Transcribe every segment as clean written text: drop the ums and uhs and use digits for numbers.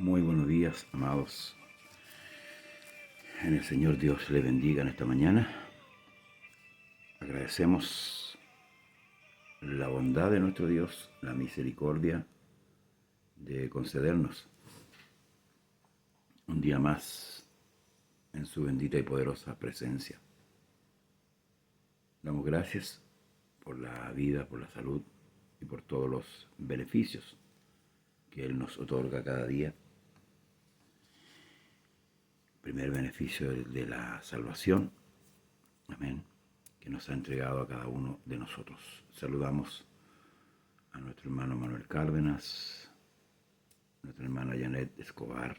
Muy buenos días, amados. En el Señor Dios le bendiga en esta mañana. Agradecemos la bondad de nuestro Dios, la misericordia de concedernos un día más en su bendita y poderosa presencia. Damos gracias por la vida, por la salud y por todos los beneficios que Él nos otorga cada día. Primer beneficio de la salvación, amén, que nos ha entregado a cada uno de nosotros. Saludamos a nuestro hermano Manuel Cárdenas, nuestra hermana Janet Escobar,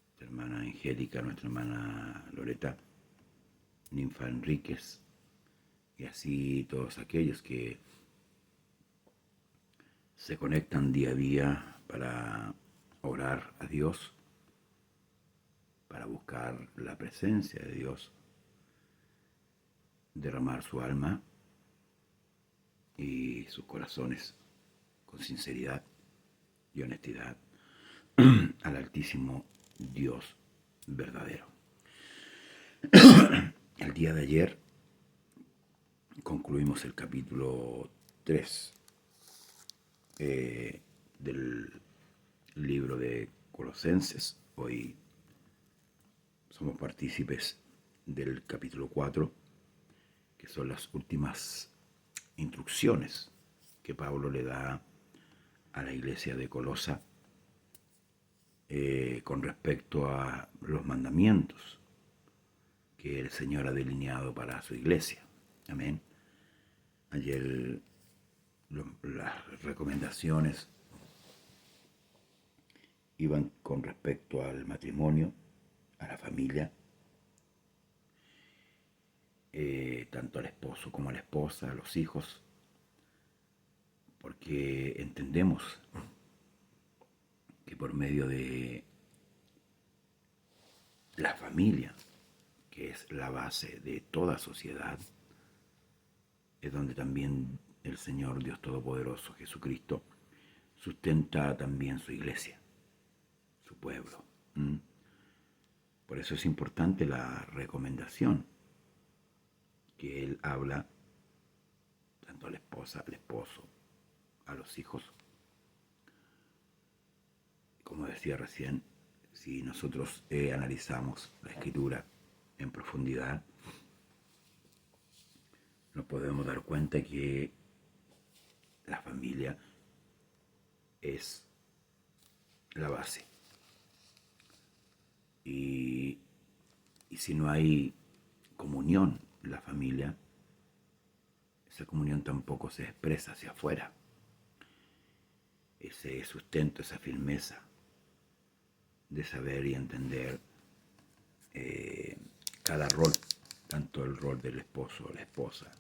nuestra hermana Angélica, nuestra hermana Loreta, Ninfa Enríquez, y así todos aquellos que se conectan día a día para orar a Dios, para buscar la presencia de Dios, derramar su alma y sus corazones con sinceridad y honestidad al Altísimo Dios verdadero. El día de ayer concluimos el capítulo 3 del libro de Colosenses. Hoy somos partícipes del capítulo 4, que son las últimas instrucciones que Pablo le da a la iglesia de Colosa con respecto a los mandamientos que el Señor ha delineado para su iglesia. Amén. Ayer las recomendaciones iban con respecto al matrimonio, a la familia, tanto al esposo como a la esposa, a los hijos, porque entendemos que por medio de la familia, que es la base de toda sociedad, es donde también el Señor Dios Todopoderoso, Jesucristo, sustenta también su iglesia, su pueblo. Por eso es importante la recomendación que Él habla tanto a la esposa, al esposo, a los hijos. Como decía recién, si nosotros analizamos la Escritura en profundidad, nos podemos dar cuenta que la familia es la base. Y si no hay comunión en la familia, esa comunión tampoco se expresa hacia afuera. Ese sustento, esa firmeza de saber y entender cada rol, tanto el rol del esposo o la esposa,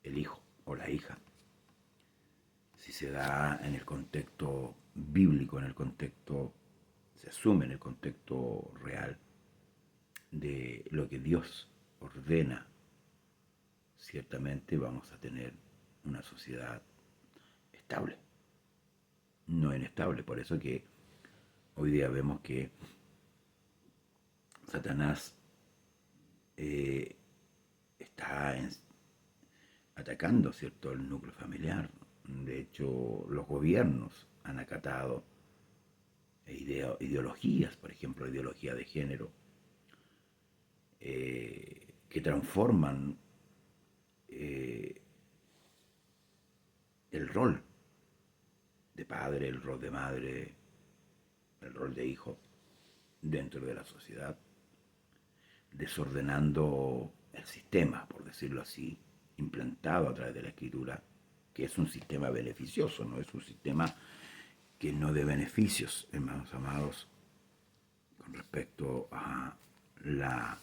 el hijo o la hija, si se da en el contexto bíblico, en el contexto, se asume en el contexto real de lo que Dios ordena, ciertamente vamos a tener una sociedad estable, no inestable. Por eso que hoy día vemos que Satanás está atacando, ¿cierto?, el núcleo familiar. De hecho, los gobiernos han acatado ideologías, por ejemplo, ideología de género, que transforman el rol de padre, el rol de madre, el rol de hijo dentro de la sociedad, desordenando el sistema, por decirlo así, implantado a través de la Escritura, que es un sistema beneficioso, no es un sistema que no dé beneficios, hermanos amados, con respecto a la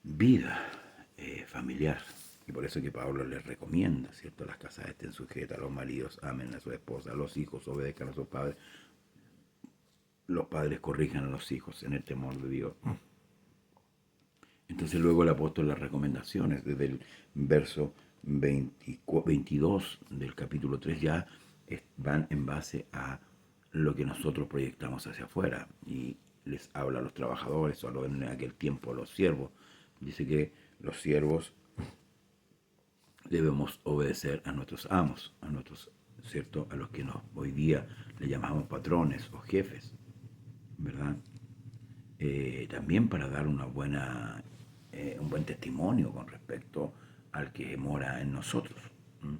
vida familiar. Y por eso que Pablo les recomienda, ¿cierto? Las casadas estén sujetas, los maridos amen a su esposa, los hijos obedezcan a sus padres, los padres corrijan a los hijos en el temor de Dios. Entonces luego el apóstol las recomendaciones, desde el verso 22 del capítulo 3 ya van en base a lo que nosotros proyectamos hacia afuera. Y les habla a los trabajadores, o en aquel tiempo a los siervos. Dice que los siervos debemos obedecer a nuestros amos, a nuestros, ¿cierto? A los que hoy día le llamamos patrones o jefes, ¿verdad? También para dar un buen testimonio con respecto al que mora en nosotros. ¿Mm?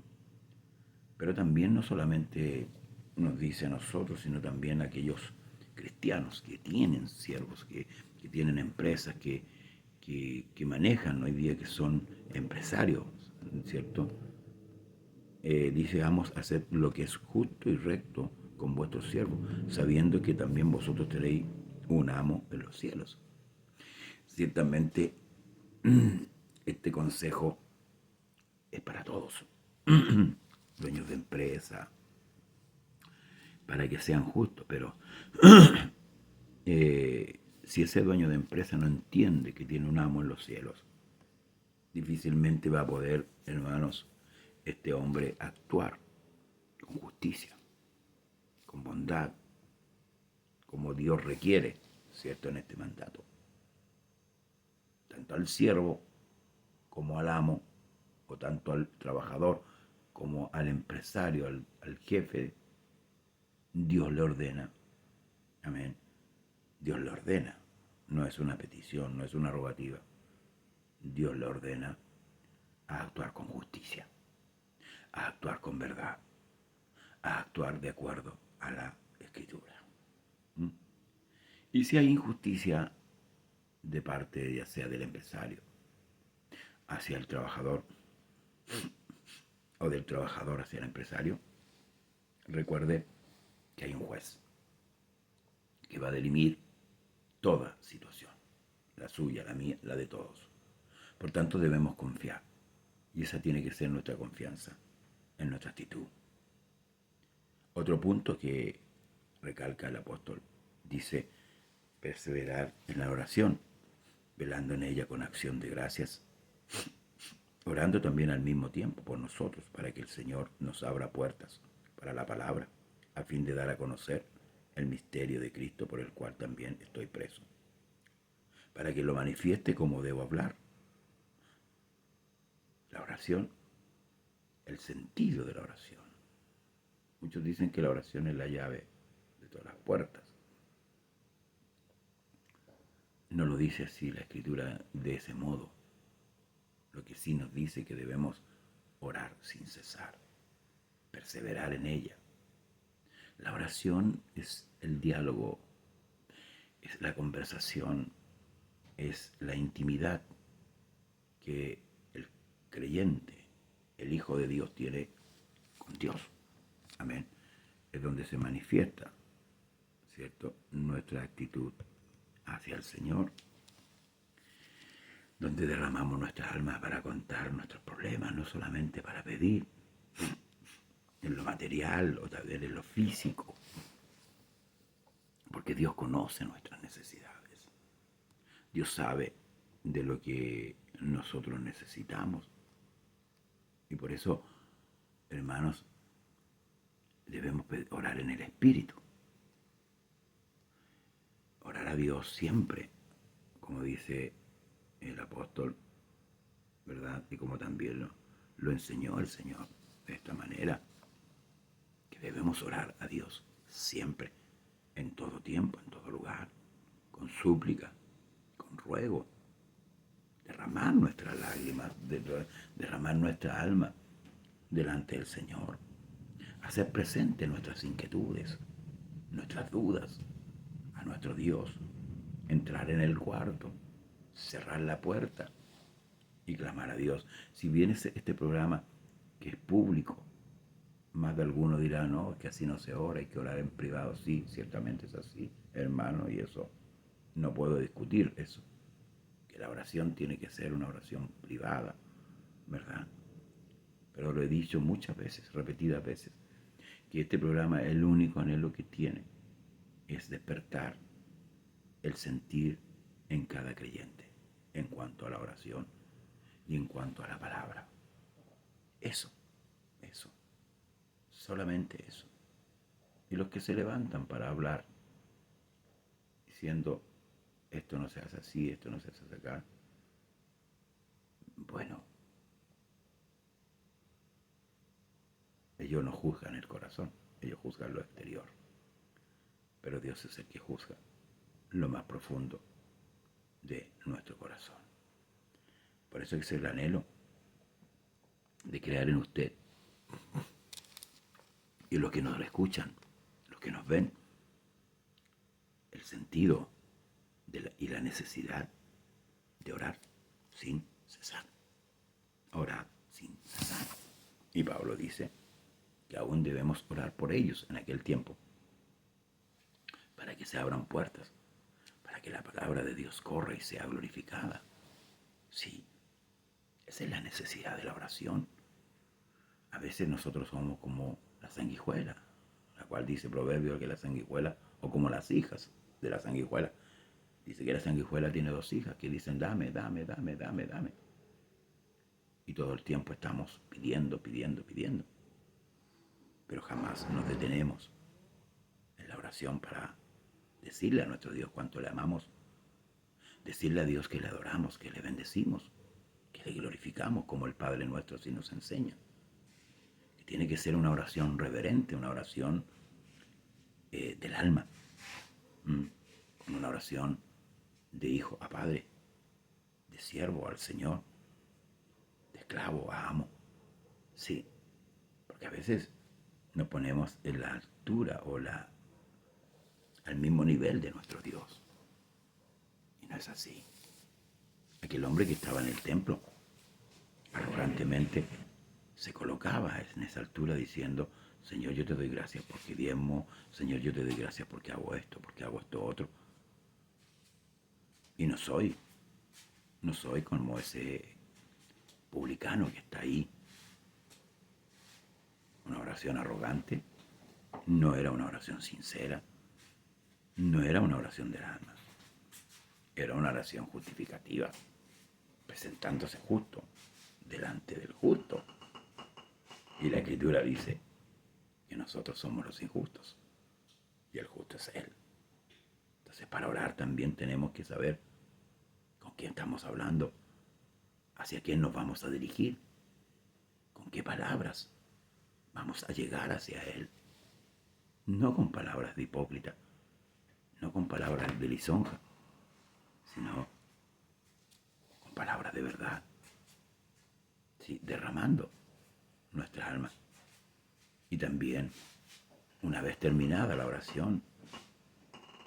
Pero también no solamente nos dice a nosotros, sino también a aquellos cristianos que tienen siervos, que tienen empresas, que manejan hoy día, que son empresarios, ¿cierto? Dice, vamos a hacer lo que es justo y recto con vuestros siervos, sabiendo que también vosotros tenéis un amo en los cielos. Ciertamente, este consejo es para todos, dueños de empresa, para que sean justos, pero si ese dueño de empresa no entiende que tiene un amo en los cielos, difícilmente va a poder, hermanos, este hombre actuar con justicia, con bondad, como Dios requiere, ¿cierto?, en este mandato. Tanto al siervo como al amo, o tanto al trabajador como al empresario, al jefe, Dios le ordena. Amén. Dios le ordena. No es una petición, no es una rogativa. Dios le ordena a actuar con justicia, a actuar con verdad, a actuar de acuerdo a la Escritura. ¿Mm? Y si hay injusticia de parte, ya sea del empresario, hacia el trabajador, o del trabajador hacia el empresario, recuerde que hay un juez que va a dirimir toda situación, la suya, la mía, la de todos. Por tanto, debemos confiar, y esa tiene que ser nuestra confianza en nuestra actitud. Otro punto que recalca el apóstol, dice, perseverar en la oración, velando en ella con acción de gracias, orando también al mismo tiempo por nosotros, para que el Señor nos abra puertas para la palabra, a fin de dar a conocer el misterio de Cristo, por el cual también estoy preso, para que lo manifieste como debo hablar. La oración, el sentido de la oración. Muchos dicen que la oración es la llave de todas las puertas. No lo dice así la Escritura de ese modo. Lo que sí nos dice que debemos orar sin cesar, perseverar en ella. La oración es el diálogo, es la conversación, es la intimidad que el creyente, el Hijo de Dios, tiene con Dios. Amén. Es donde se manifiesta, ¿cierto?, nuestra actitud hacia el Señor, donde derramamos nuestras almas para contar nuestros problemas, no solamente para pedir, en lo material o también en lo físico, porque Dios conoce nuestras necesidades. Dios sabe de lo que nosotros necesitamos. Y por eso, hermanos, debemos orar en el Espíritu. Orar a Dios siempre, como dice el apóstol, ¿verdad? Y como también lo enseñó el Señor de esta manera, que debemos orar a Dios siempre, en todo tiempo, en todo lugar, con súplica, con ruego, derramar nuestras lágrimas, derramar nuestra alma delante del Señor, hacer presente nuestras inquietudes, nuestras dudas a nuestro Dios, entrar en el cuarto, cerrar la puerta y clamar a Dios. Si bien este programa, que es público, más de alguno dirá, no, es que así no se ora, hay que orar en privado. Sí, ciertamente es así, hermano, y eso, no puedo discutir eso, que la oración tiene que ser una oración privada, ¿verdad? Pero lo he dicho muchas veces, repetidas veces, que este programa, el único anhelo que tiene es despertar el sentir en cada creyente en cuanto a la oración y en cuanto a la palabra. Eso, solamente eso. Y los que se levantan para hablar, diciendo, esto no se hace así, esto no se hace acá, bueno, ellos no juzgan el corazón, ellos juzgan lo exterior. Pero Dios es el que juzga lo más profundo de nuestro corazón. Por eso es el anhelo de crear en usted y los que nos escuchan, los que nos ven, el sentido y la necesidad de orar sin cesar. Orar sin cesar. Y Pablo dice que aún debemos orar por ellos en aquel tiempo, para que se abran puertas, para que la palabra de Dios corra y sea glorificada. Sí, esa es la necesidad de la oración. A veces nosotros somos como la sanguijuela, la cual dice Proverbio que la sanguijuela, o como las hijas de la sanguijuela. Dice que la sanguijuela tiene dos hijas que dicen dame, dame, dame, dame, dame. Y todo el tiempo estamos pidiendo, pidiendo, pidiendo. Pero jamás nos detenemos en la oración para decirle a nuestro Dios cuánto le amamos, decirle a Dios que le adoramos, que le bendecimos, que le glorificamos como el Padre nuestro así nos enseña. Que tiene que ser una oración reverente, una oración del alma, una oración de hijo a padre, de siervo al Señor, de esclavo a amo. Sí, porque a veces nos ponemos en la altura o al mismo nivel de nuestro Dios. Y no es así. Aquel hombre que estaba en el templo, arrogantemente, se colocaba en esa altura diciendo, Señor, yo te doy gracias porque diezmo, Señor, yo te doy gracias porque hago esto otro. Y no soy como ese publicano que está ahí. Una oración arrogante, no era una oración sincera, no era una oración del alma, era una oración justificativa, presentándose justo delante del justo. Y la Escritura dice que nosotros somos los injustos y el justo es Él. Entonces para orar también tenemos que saber con quién estamos hablando, hacia quién nos vamos a dirigir, con qué palabras vamos a llegar hacia Él. No con palabras de hipócrita, no con palabras de lisonja, sino con palabras de verdad, ¿sí? Derramando nuestra alma. Y también, una vez terminada la oración,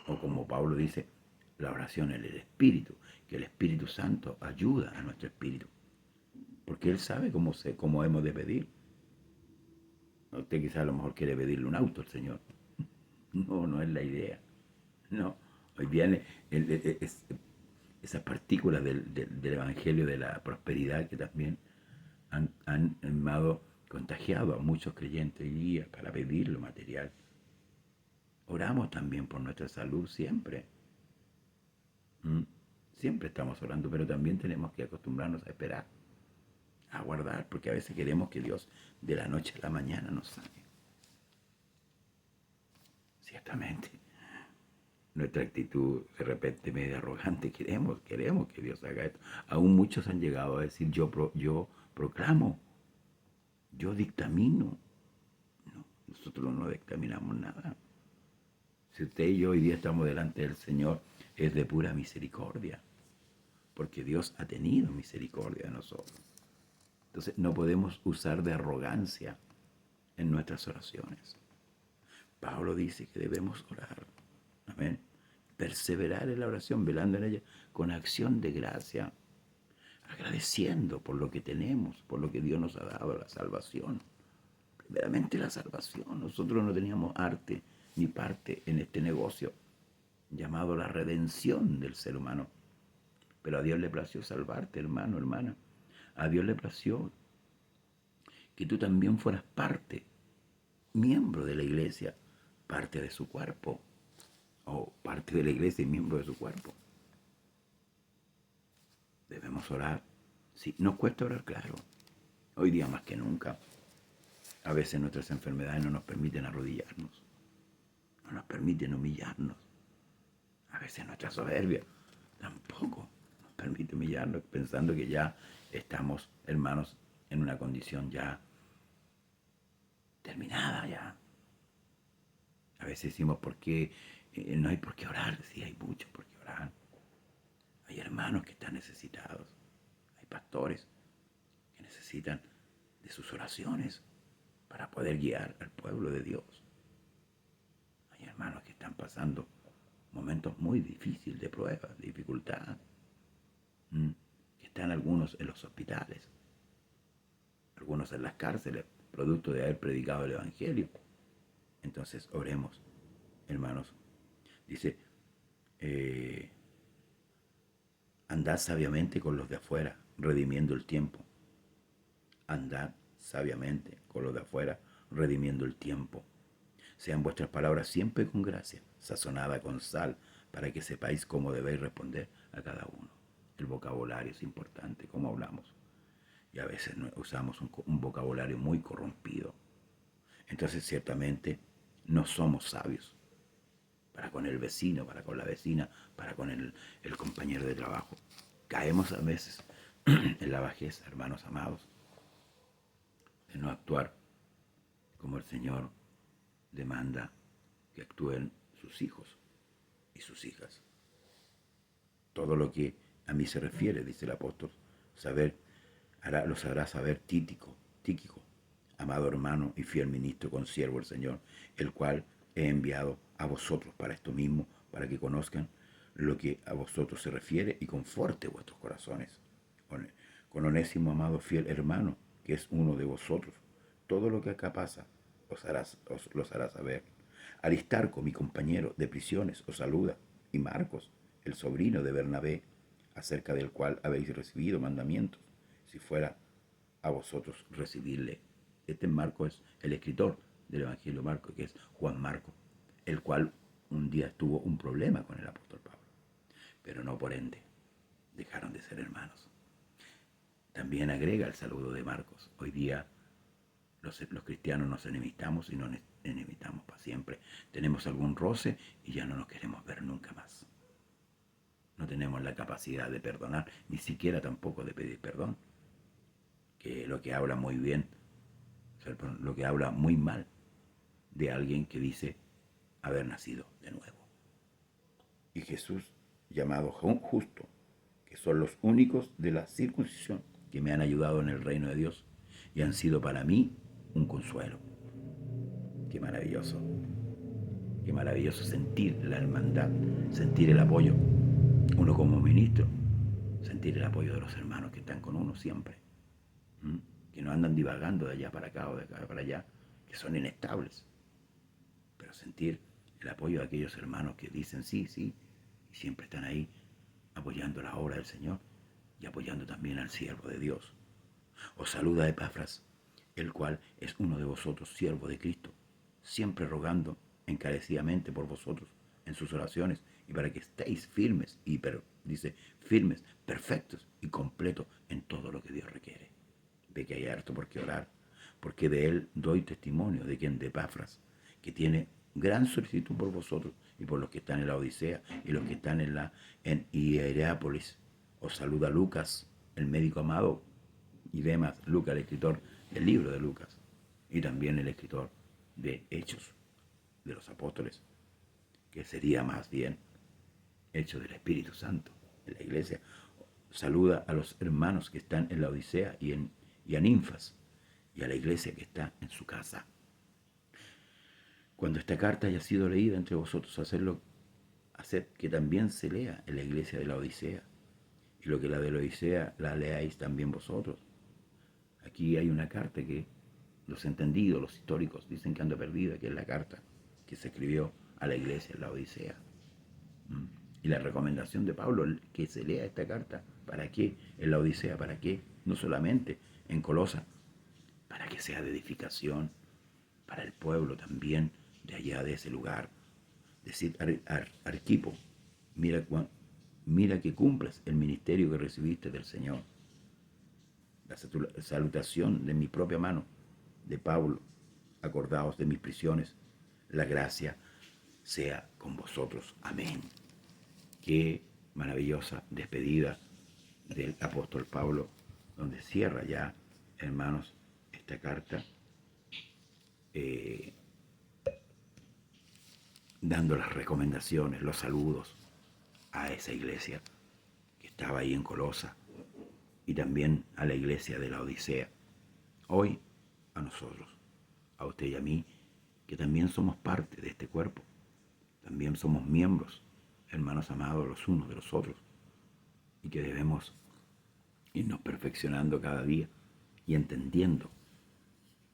o como Pablo dice, la oración en el Espíritu, que el Espíritu Santo ayuda a nuestro espíritu, porque Él sabe cómo hemos de pedir. Usted quizás a lo mejor quiere pedirle un auto al Señor. No, no es la idea. No, hoy viene esas partículas del Evangelio de la prosperidad que también han contagiado a muchos creyentes hoy día para pedir lo material. Oramos también por nuestra salud siempre. Siempre estamos orando, pero también tenemos que acostumbrarnos a esperar, a aguardar, porque a veces queremos que Dios de la noche a la mañana nos sane. Ciertamente, nuestra actitud de repente medio arrogante, queremos que Dios haga esto. Aún muchos han llegado a decir, yo proclamo, yo dictamino. No, nosotros no dictaminamos nada. Si usted y yo hoy día estamos delante del Señor, es de pura misericordia, porque Dios ha tenido misericordia de nosotros. Entonces no podemos usar de arrogancia en nuestras oraciones. Pablo dice que debemos orar, amén, perseverar en la oración, velando en ella con acción de gracia, agradeciendo por lo que tenemos, por lo que Dios nos ha dado, la salvación. Primeramente la salvación. Nosotros no teníamos arte ni parte en este negocio llamado la redención del ser humano. Pero a Dios le plació salvarte, hermano, hermana. A Dios le plació que tú también fueras parte, miembro de la iglesia, parte de su cuerpo, o parte de la iglesia y miembro de su cuerpo. Debemos orar. Sí, nos cuesta orar, claro. Hoy día más que nunca. A veces nuestras enfermedades no nos permiten arrodillarnos. no nos permiten humillarnos. A veces nuestra soberbia tampoco nos permite humillarnos, pensando que ya estamos, hermanos, en una condición ya terminada ya. A veces decimos, ¿por qué no hay por qué orar? Sí, hay mucho por qué orar. Hay hermanos que están necesitados. Hay pastores que necesitan de sus oraciones para poder guiar al pueblo de Dios. Hay hermanos que están pasando momentos muy difíciles de prueba, de dificultad. Que están algunos en los hospitales, algunos en las cárceles, producto de haber predicado el Evangelio. Entonces oremos, hermanos. Dice, andad sabiamente con los de afuera, redimiendo el tiempo. Andad sabiamente con los de afuera, redimiendo el tiempo. Sean vuestras palabras siempre con gracia, sazonada con sal, para que sepáis cómo debéis responder a cada uno. El vocabulario es importante, cómo hablamos. Y a veces usamos un vocabulario muy corrompido. Entonces ciertamente no somos sabios para con el vecino, para con la vecina, para con el compañero de trabajo. Caemos a veces en la bajeza, hermanos amados, de no actuar como el Señor demanda que actúen sus hijos y sus hijas. Todo lo que a mí se refiere, dice el apóstol, los hará saber Tíquico, amado hermano y fiel ministro, consiervo del Señor, el cual he enviado a vosotros para esto mismo, para que conozcan lo que a vosotros se refiere y conforte vuestros corazones. Con Onésimo, amado fiel hermano, que es uno de vosotros, todo lo que acá pasa os los hará saber. Aristarco, mi compañero de prisiones, os saluda, y Marcos, el sobrino de Bernabé, acerca del cual habéis recibido mandamientos, si fuera a vosotros recibirle. Este Marco es el escritor del Evangelio Marco, que es Juan Marco, el cual un día tuvo un problema con el apóstol Pablo, pero no por ende dejaron de ser hermanos. También agrega el saludo de Marcos. Hoy día los cristianos nos enemistamos y nos enemistamos para siempre. Tenemos algún roce y ya no nos queremos ver nunca más. No tenemos la capacidad de perdonar, ni siquiera tampoco de pedir perdón. Que lo que habla muy bien, lo que habla muy mal de alguien que dice haber nacido de nuevo. Y Jesús, llamado justo, que son los únicos de la circuncisión que me han ayudado en el reino de Dios y han sido para mí un consuelo. Qué maravilloso sentir la hermandad, sentir el apoyo, uno como ministro, sentir el apoyo de los hermanos que están con uno siempre, que no andan divagando de allá para acá o de acá para allá, que son inestables, pero sentir el apoyo de aquellos hermanos que dicen sí, sí, y siempre están ahí apoyando la obra del Señor y apoyando también al siervo de Dios. Os saluda Epafras, el cual es uno de vosotros, siervo de Cristo, siempre rogando encarecidamente por vosotros en sus oraciones y para que estéis firmes, dice firmes, perfectos y completos en todo lo que Dios requiere. Ve que hay harto por qué orar, porque de él doy testimonio, de quien de Epafras, que tiene gran solicitud por vosotros y por los que están en la Odisea y los que están en Hierápolis. Os saluda Lucas, el médico amado, y Demas, Lucas, el escritor del libro de Lucas, y también el escritor de Hechos de los Apóstoles, que sería más bien Hechos del Espíritu Santo en la iglesia. Saluda a los hermanos que están en la Odisea y a Ninfas, y a la iglesia que está en su casa. Cuando esta carta haya sido leída entre vosotros, haced que también se lea en la iglesia de la Odisea, y lo que la de la Odisea la leáis también vosotros. Aquí hay una carta que los entendidos, los históricos, dicen que anda perdida, que es la carta que se escribió a la iglesia en la Odisea. Y la recomendación de Pablo, que se lea esta carta. ¿Para qué? En la Odisea, ¿para qué? No solamente en Colosa, para que sea de edificación para el pueblo también de allá, de ese lugar. Decir, Arquipo, mira que cumples el ministerio que recibiste del Señor. La salutación de mi propia mano, de Pablo, acordaos de mis prisiones. La gracia sea con vosotros. Amén. Qué maravillosa despedida del apóstol Pablo, donde cierra ya, hermanos, esta carta, dando las recomendaciones, los saludos a esa iglesia que estaba ahí en Colosa y también a la iglesia de la Odisea. Hoy a nosotros, a usted y a mí, que también somos parte de este cuerpo, también somos miembros, hermanos amados los unos de los otros, y que debemos irnos perfeccionando cada día y entendiendo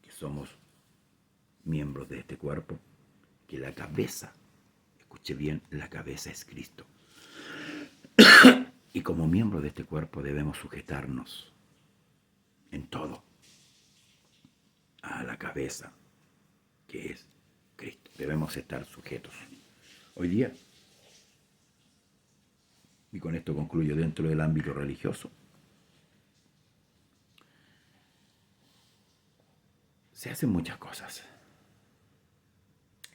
que somos miembros de este cuerpo, que la cabeza, escuche bien, la cabeza es Cristo. Y como miembros de este cuerpo debemos sujetarnos en todo a la cabeza, que es Cristo. Debemos estar sujetos. Hoy día, y con esto concluyo, dentro del ámbito religioso, se hacen muchas cosas,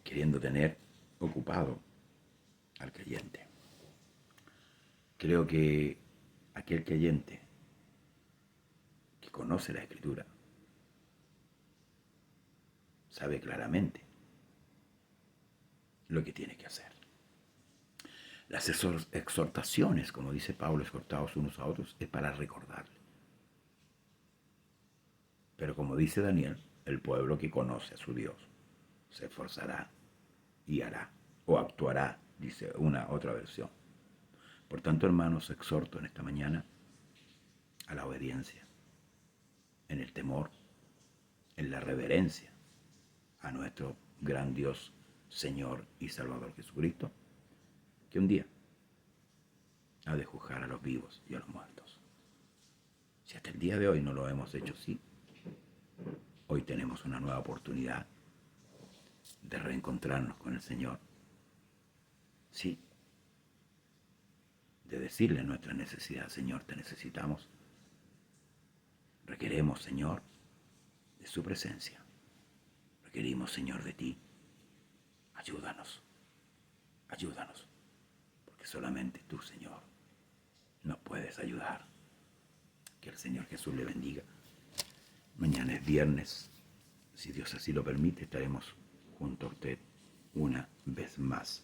queriendo tener ocupado al creyente. Creo que aquel creyente que conoce la Escritura sabe claramente lo que tiene que hacer. Las exhortaciones, como dice Pablo, exhortados unos a otros, es para recordarle. Pero como dice Daniel, el pueblo que conoce a su Dios se esforzará y hará, o actuará, dice una otra versión. Por tanto, hermanos, exhorto en esta mañana a la obediencia, en el temor, en la reverencia a nuestro gran Dios, Señor y Salvador Jesucristo, que un día ha de juzgar a los vivos y a los muertos. Si hasta el día de hoy no lo hemos hecho así, hoy tenemos una nueva oportunidad de reencontrarnos con el Señor. Sí, de decirle nuestra necesidad: Señor, te necesitamos. Requeremos, Señor, de su presencia. Requerimos, Señor, de ti. Ayúdanos, ayúdanos, porque solamente tú, Señor, nos puedes ayudar. Que el Señor Jesús le bendiga. Mañana es viernes. Si Dios así lo permite, estaremos junto a usted una vez más.